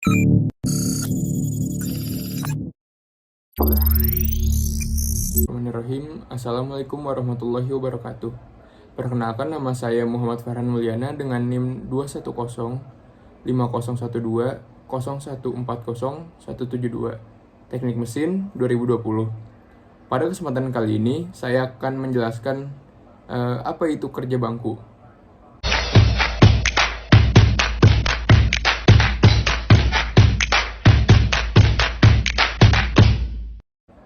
Bismillahirrahmanirrahim. Assalamualaikum warahmatullahi wabarakatuh. Perkenalkan, nama saya Muhammad Farhan Mulyana dengan NIM 21050120140172172, Teknik Mesin 2020. Pada kesempatan kali ini, saya akan menjelaskan apa itu kerja bangku.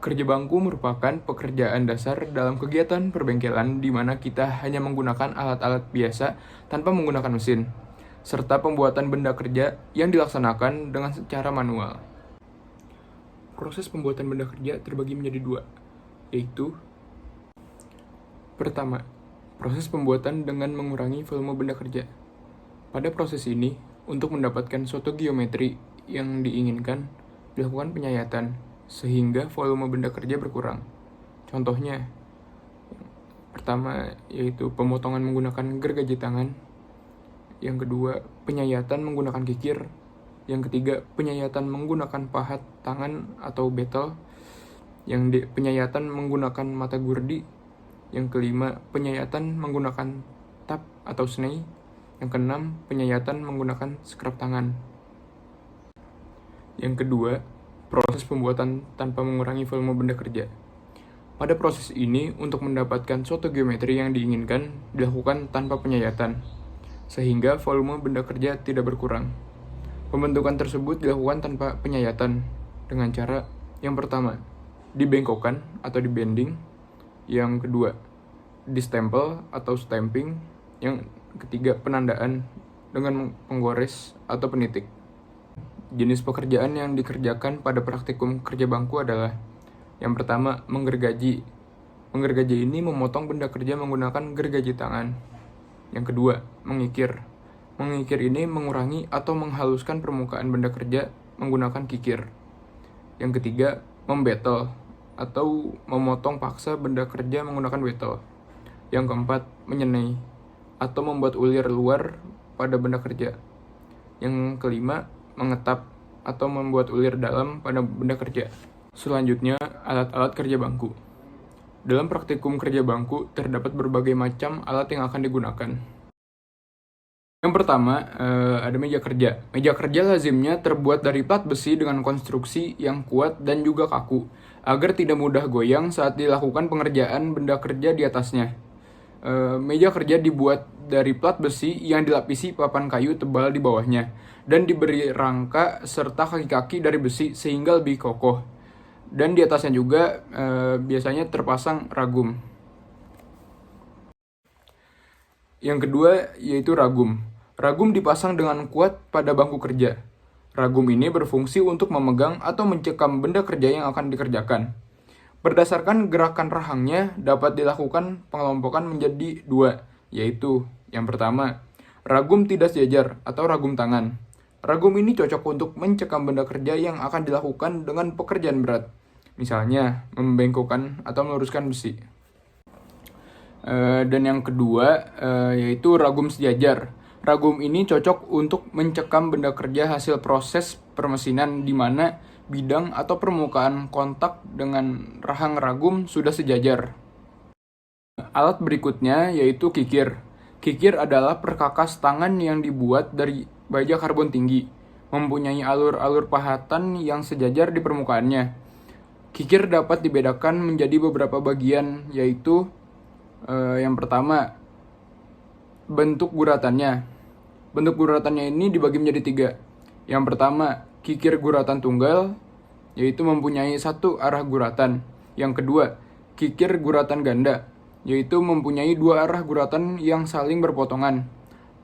Kerja bangku merupakan pekerjaan dasar dalam kegiatan perbengkelan di mana kita hanya menggunakan alat-alat biasa tanpa menggunakan mesin, serta pembuatan benda kerja yang dilaksanakan dengan secara manual. Proses pembuatan benda kerja terbagi menjadi dua, yaitu pertama, proses pembuatan dengan mengurangi volume benda kerja. Pada proses ini, untuk mendapatkan suatu geometri yang diinginkan, dilakukan penyayatan, sehingga volume benda kerja berkurang. Contohnya, pertama yaitu pemotongan menggunakan gergaji tangan, yang kedua penyayatan menggunakan kikir, yang ketiga penyayatan menggunakan pahat tangan atau betel, penyayatan menggunakan mata gurdi, yang kelima penyayatan menggunakan tap atau sney, yang keenam penyayatan menggunakan skrap tangan. Yang kedua, proses pembuatan tanpa mengurangi volume benda kerja. Pada proses ini, untuk mendapatkan suatu geometri yang diinginkan, dilakukan tanpa penyayatan, sehingga volume benda kerja tidak berkurang. Pembentukan tersebut dilakukan tanpa penyayatan, dengan cara yang pertama, dibengkokkan atau dibending, yang kedua, distempel atau stamping, yang ketiga, penandaan dengan penggores atau penitik. Jenis pekerjaan yang dikerjakan pada praktikum kerja bangku adalah yang pertama, menggergaji. Menggergaji ini memotong benda kerja menggunakan gergaji tangan. Yang kedua, mengikir. Mengikir ini mengurangi atau menghaluskan permukaan benda kerja menggunakan kikir. Yang ketiga, membetel atau memotong paksa benda kerja menggunakan betel. Yang keempat, menyenai atau membuat ulir luar pada benda kerja. Yang kelima, mengetap atau membuat ulir dalam pada benda kerja. Selanjutnya, alat-alat kerja bangku. Dalam praktikum kerja bangku, terdapat berbagai macam alat yang akan digunakan. Yang pertama, ada meja kerja. Meja kerja lazimnya terbuat dari plat besi dengan konstruksi yang kuat dan juga kaku, agar tidak mudah goyang saat dilakukan pengerjaan benda kerja di atasnya. Meja kerja dibuat dari plat besi yang dilapisi papan kayu tebal di bawahnya dan diberi rangka serta kaki-kaki dari besi sehingga lebih kokoh. Dan di atasnya juga biasanya terpasang ragum. Yang kedua yaitu ragum. Ragum dipasang dengan kuat pada bangku kerja. Ragum ini berfungsi untuk memegang atau mencekam benda kerja yang akan dikerjakan. Berdasarkan gerakan rahangnya, dapat dilakukan pengelompokan menjadi dua, yaitu yang pertama, ragum tidak sejajar atau ragum tangan. Ragum ini cocok untuk mencekam benda kerja yang akan dilakukan dengan pekerjaan berat, misalnya membengkokkan atau meluruskan besi. Dan yang kedua, yaitu ragum sejajar. Ragum ini cocok untuk mencekam benda kerja hasil proses permesinan di mana bidang atau permukaan kontak dengan rahang ragum sudah sejajar. Alat berikutnya yaitu kikir. Kikir adalah perkakas tangan yang dibuat dari baja karbon tinggi, mempunyai alur-alur pahatan yang sejajar di permukaannya. Kikir dapat dibedakan menjadi beberapa bagian, yaitu yang pertama, bentuk guratannya. Bentuk guratannya ini dibagi menjadi tiga. Yang pertama, kikir guratan tunggal, yaitu mempunyai satu arah guratan. Yang kedua, kikir guratan ganda, yaitu mempunyai dua arah guratan yang saling berpotongan.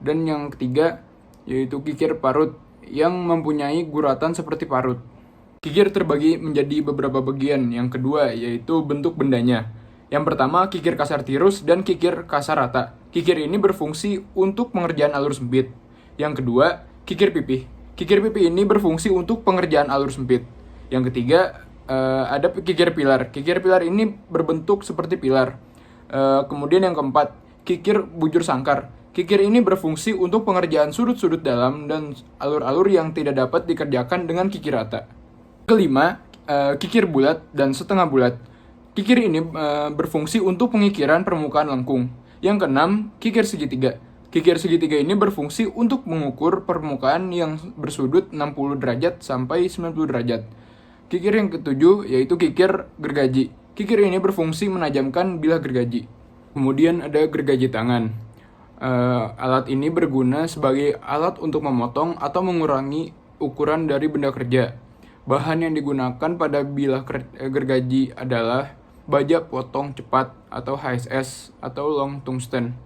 Dan yang ketiga, yaitu kikir parut, yang mempunyai guratan seperti parut. Kikir terbagi menjadi beberapa bagian. Yang kedua, yaitu bentuk bendanya. Yang pertama, kikir kasar tirus dan kikir kasar rata. Kikir ini berfungsi untuk pengerjaan alur sempit. Yang kedua, kikir pipih. Kikir pipih ini berfungsi untuk pengerjaan alur sempit. Yang ketiga, ada kikir pilar. Kikir pilar ini berbentuk seperti pilar. Kemudian yang keempat, kikir bujur sangkar. Kikir ini berfungsi untuk pengerjaan sudut-sudut dalam dan alur-alur yang tidak dapat dikerjakan dengan kikir rata. Kelima, kikir bulat dan setengah bulat. Kikir ini berfungsi untuk pengikiran permukaan lengkung. Yang keenam, kikir segitiga. Kikir segitiga ini berfungsi untuk mengukur permukaan yang bersudut 60 derajat sampai 90 derajat. Kikir yang ketujuh yaitu kikir gergaji. Kikir ini berfungsi menajamkan bilah gergaji. Kemudian ada gergaji tangan. Alat ini berguna sebagai alat untuk memotong atau mengurangi ukuran dari benda kerja. Bahan yang digunakan pada bilah gergaji adalah baja potong cepat atau HSS atau long tungsten.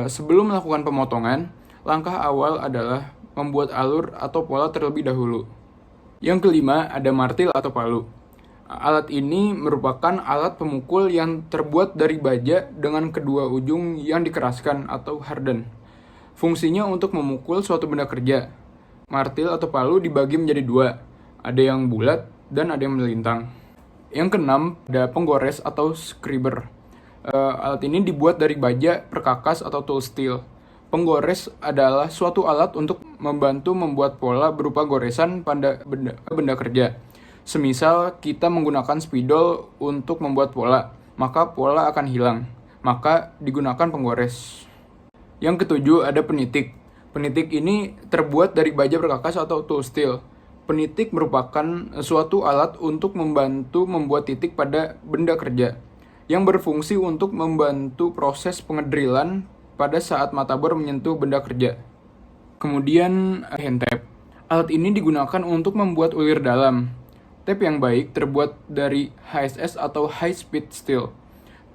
Sebelum melakukan pemotongan, langkah awal adalah membuat alur atau pola terlebih dahulu. Yang kelima ada martil atau palu. Alat ini merupakan alat pemukul yang terbuat dari baja dengan kedua ujung yang dikeraskan atau harden. Fungsinya untuk memukul suatu benda kerja. Martil atau palu dibagi menjadi dua, ada yang bulat dan ada yang melintang. Yang keenam ada penggores atau scriber. Alat ini dibuat dari baja perkakas atau tool steel. Penggores adalah suatu alat untuk membantu membuat pola berupa goresan pada benda kerja. Semisal kita menggunakan spidol untuk membuat pola, maka pola akan hilang. Maka digunakan penggores. Yang ketujuh ada penitik. Penitik ini terbuat dari baja perkakas atau tool steel. Penitik merupakan suatu alat untuk membantu membuat titik pada benda kerja, yang berfungsi untuk membantu proses pengedrilan pada saat matabor menyentuh benda kerja. Kemudian hand tape. Alat ini digunakan untuk membuat ulir dalam. Tape yang baik terbuat dari HSS atau high speed steel.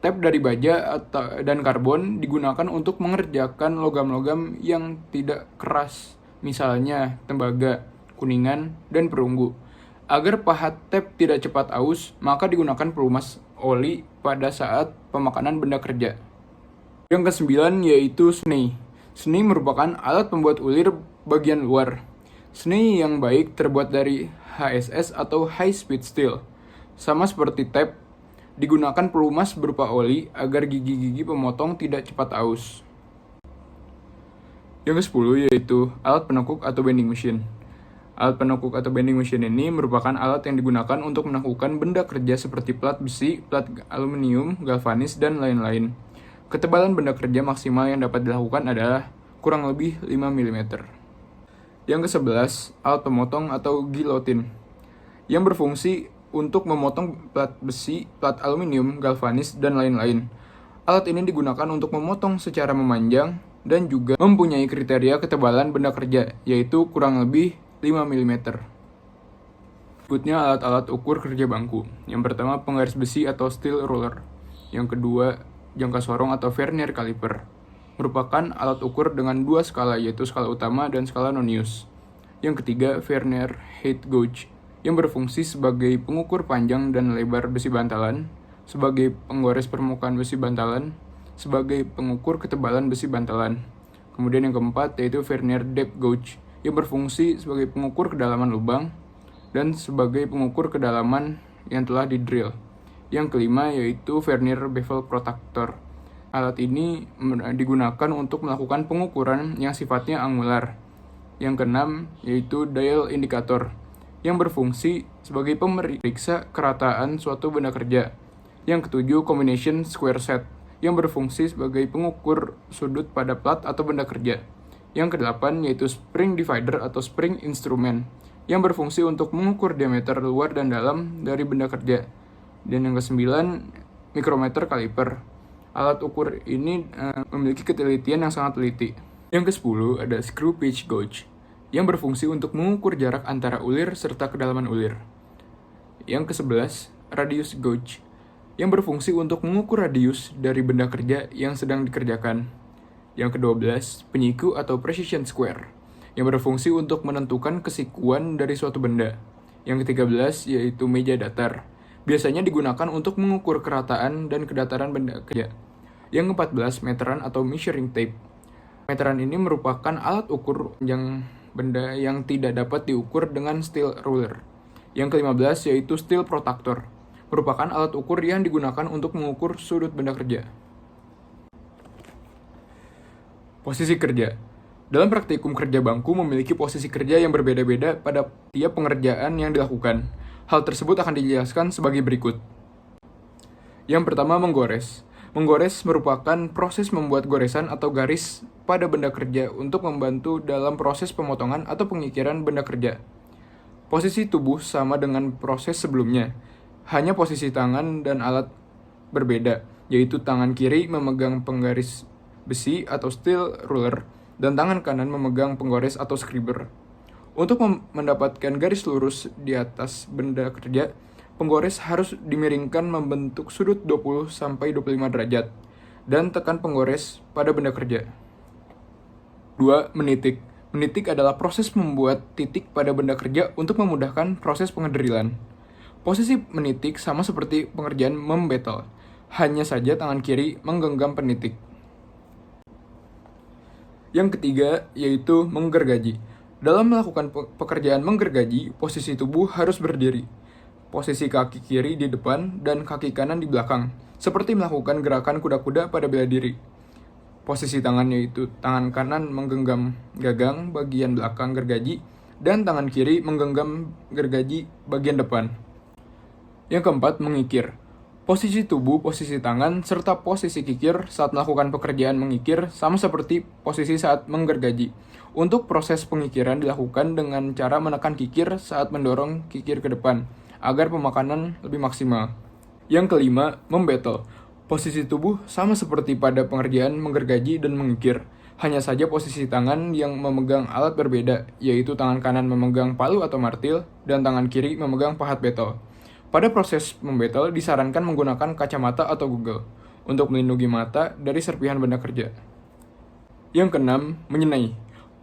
Tape dari baja dan karbon digunakan untuk mengerjakan logam-logam yang tidak keras, misalnya tembaga, kuningan, dan perunggu. Agar pahat tape tidak cepat aus, maka digunakan pelumas oli pada saat pemakanan benda kerja. Yang kesembilan yaitu sney. Sney merupakan alat pembuat ulir bagian luar. Sney yang baik terbuat dari HSS atau high speed steel. Sama seperti tape, digunakan pelumas berupa oli agar gigi-gigi pemotong tidak cepat aus. Yang ke-10 yaitu alat penekuk atau bending machine. Alat penekuk atau bending machine ini merupakan alat yang digunakan untuk menekukkan benda kerja seperti plat besi, plat aluminium, galvanis, dan lain-lain. Ketebalan benda kerja maksimal yang dapat dilakukan adalah kurang lebih 5 mm. Yang ke-11, alat pemotong atau gilotin, yang berfungsi untuk memotong plat besi, plat aluminium, galvanis, dan lain-lain. Alat ini digunakan untuk memotong secara memanjang dan juga mempunyai kriteria ketebalan benda kerja, yaitu kurang lebih 5 mm. Berikutnya alat-alat ukur kerja bangku. Yang pertama penggaris besi atau steel ruler. Yang kedua jangka sorong atau vernier caliper. Merupakan alat ukur dengan dua skala, yaitu skala utama dan skala non-use. Yang ketiga vernier height gauge, yang berfungsi sebagai pengukur panjang dan lebar besi bantalan, sebagai penggores permukaan besi bantalan, sebagai pengukur ketebalan besi bantalan. Kemudian yang keempat yaitu vernier depth gauge, yang berfungsi sebagai pengukur kedalaman lubang dan sebagai pengukur kedalaman yang telah di-drill. Yang kelima yaitu vernier bevel protractor. Alat ini digunakan untuk melakukan pengukuran yang sifatnya angular. Yang keenam yaitu dial indicator, yang berfungsi sebagai pemeriksa kerataan suatu benda kerja. Yang ketujuh combination square set, yang berfungsi sebagai pengukur sudut pada plat atau benda kerja. Yang kedelapan yaitu spring divider atau spring instrument, yang berfungsi untuk mengukur diameter luar dan dalam dari benda kerja. Dan yang kesembilan micrometer caliper. Alat ukur ini memiliki ketelitian yang sangat teliti. Yang ke-10 ada screw pitch gauge, yang berfungsi untuk mengukur jarak antara ulir serta kedalaman ulir. Yang ke-11 radius gauge, yang berfungsi untuk mengukur radius dari benda kerja yang sedang dikerjakan. Yang ke-12 penyiku atau precision square, yang berfungsi untuk menentukan kesikuan dari suatu benda. Yang ke-13 yaitu meja datar, biasanya digunakan untuk mengukur kerataan dan kedataran benda kerja. Yang ke-14 meteran atau measuring tape. Meteran ini merupakan alat ukur yang benda yang tidak dapat diukur dengan steel ruler. Yang ke-15 yaitu steel protractor, merupakan alat ukur yang digunakan untuk mengukur sudut benda kerja. Posisi kerja. Dalam praktikum kerja bangku memiliki posisi kerja yang berbeda-beda pada tiap pengerjaan yang dilakukan. Hal tersebut akan dijelaskan sebagai berikut. Yang pertama, menggores. Menggores merupakan proses membuat goresan atau garis pada benda kerja untuk membantu dalam proses pemotongan atau pengikiran benda kerja. Posisi tubuh sama dengan proses sebelumnya, hanya posisi tangan dan alat berbeda, yaitu tangan kiri memegang penggaris besi atau steel ruler, dan tangan kanan memegang penggores atau scriber. Untuk mendapatkan garis lurus di atas benda kerja, penggores harus dimiringkan membentuk sudut 20-25 derajat, dan tekan penggores pada benda kerja. 2. Menitik. Menitik adalah proses membuat titik pada benda kerja untuk memudahkan proses pengedrilan. Posisi menitik sama seperti pengerjaan membetel, hanya saja tangan kiri menggenggam penitik. Yang ketiga, yaitu menggergaji. Dalam melakukan pekerjaan menggergaji, posisi tubuh harus berdiri. Posisi kaki kiri di depan dan kaki kanan di belakang, seperti melakukan gerakan kuda-kuda pada bela diri. Posisi tangan yaitu tangan kanan menggenggam gagang bagian belakang gergaji, dan tangan kiri menggenggam gergaji bagian depan. Yang keempat, mengikir. Posisi tubuh, posisi tangan, serta posisi kikir saat melakukan pekerjaan mengikir sama seperti posisi saat menggergaji. Untuk proses pengikiran dilakukan dengan cara menekan kikir saat mendorong kikir ke depan, agar pemakanan lebih maksimal. Yang kelima, membetel. Posisi tubuh sama seperti pada pengerjaan menggergaji dan mengikir. Hanya saja posisi tangan yang memegang alat berbeda, yaitu tangan kanan memegang palu atau martil, dan tangan kiri memegang pahat betel. Pada proses membetel disarankan menggunakan kacamata atau goggle untuk melindungi mata dari serpihan benda kerja. Yang keenam, menyenai.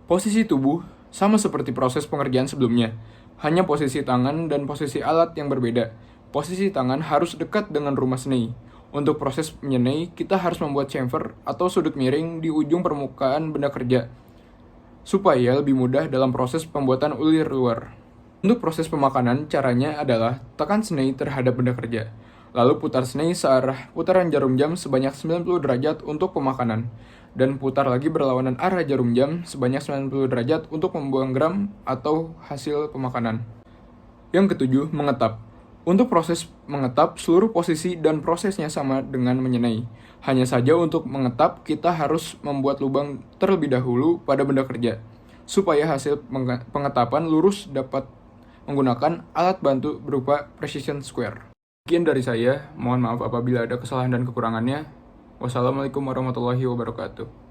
Posisi tubuh sama seperti proses pengerjaan sebelumnya, hanya posisi tangan dan posisi alat yang berbeda. Posisi tangan harus dekat dengan rumah senai. Untuk proses menyenai, kita harus membuat chamfer atau sudut miring di ujung permukaan benda kerja, supaya lebih mudah dalam proses pembuatan ulir luar. Untuk proses pemakanan, caranya adalah tekan senai terhadap benda kerja, lalu putar senai searah putaran jarum jam sebanyak 90 derajat untuk pemakanan, dan putar lagi berlawanan arah jarum jam sebanyak 90 derajat untuk membuang gram atau hasil pemakanan. Yang ketujuh, mengetap. Untuk proses mengetap, seluruh posisi dan prosesnya sama dengan menyenai. Hanya saja untuk mengetap, kita harus membuat lubang terlebih dahulu pada benda kerja, supaya hasil pengetapan lurus dapat menggunakan alat bantu berupa precision square. Sekian dari saya, mohon maaf apabila ada kesalahan dan kekurangannya. Wassalamualaikum warahmatullahi wabarakatuh.